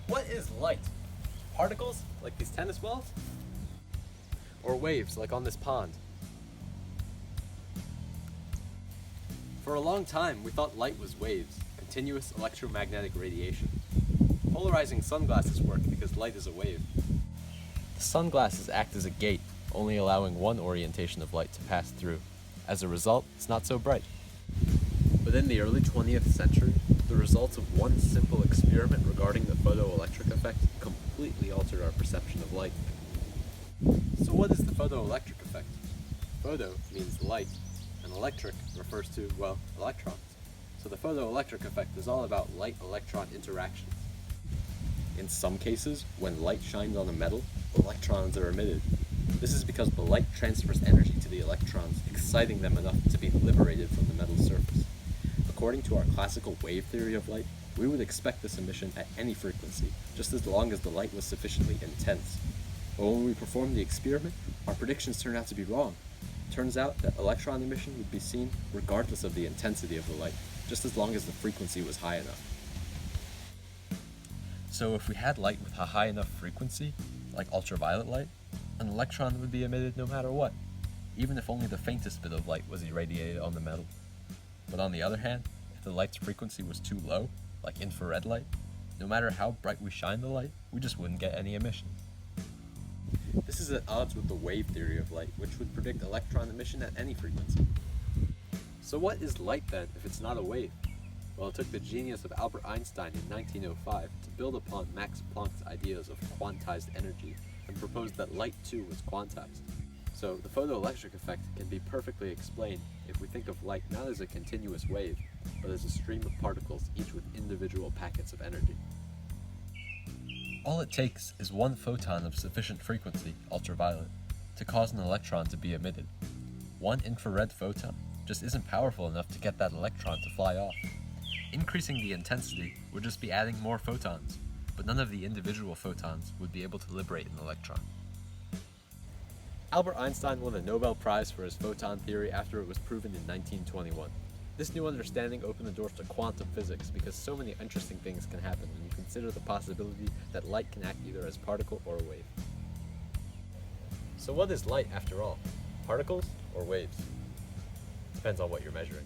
What is light? Particles, like these tennis balls? Or waves, like on this pond? For a long time, we thought light was waves, continuous electromagnetic radiation. Polarizing sunglasses work because light is a wave. The sunglasses act as a gate, only allowing one orientation of light to pass through. As a result, it's not so bright. But in the early 20th century, the results of one simple experiment regarding the photoelectric effect completely altered our perception of light. So what is the photoelectric effect? Photo means light, and electric refers to, well, electrons. So the photoelectric effect is all about light-electron interactions. In some cases, when light shines on a metal, electrons are emitted. This is because the light transfers energy to the electrons, exciting them enough to be liberated from the metal's surface. According to our classical wave theory of light, we would expect this emission at any frequency, just as long as the light was sufficiently intense. But when we performed the experiment, our predictions turned out to be wrong. It turns out that electron emission would be seen regardless of the intensity of the light, just as long as the frequency was high enough. So if we had light with a high enough frequency, like ultraviolet light, an electron would be emitted no matter what, even if only the faintest bit of light was irradiated on the metal. But on the other hand, if the light's frequency was too low, like infrared light, no matter how bright we shine the light, we just wouldn't get any emission. This is at odds with the wave theory of light, which would predict electron emission at any frequency. So what is light then, if it's not a wave? Well, it took the genius of Albert Einstein in 1905 to build upon Max Planck's ideas of quantized energy and propose that light too was quantized. So the photoelectric effect can be perfectly explained if we think of light not as a continuous wave, but as a stream of particles, each with individual packets of energy. All it takes is one photon of sufficient frequency, ultraviolet, to cause an electron to be emitted. One infrared photon just isn't powerful enough to get that electron to fly off. Increasing the intensity would just be adding more photons, but none of the individual photons would be able to liberate an electron. Albert Einstein won the Nobel Prize for his photon theory after it was proven in 1921. This new understanding opened the doors to quantum physics because so many interesting things can happen when you consider the possibility that light can act either as particle or a wave. So what is light after all? Particles or waves? Depends on what you're measuring.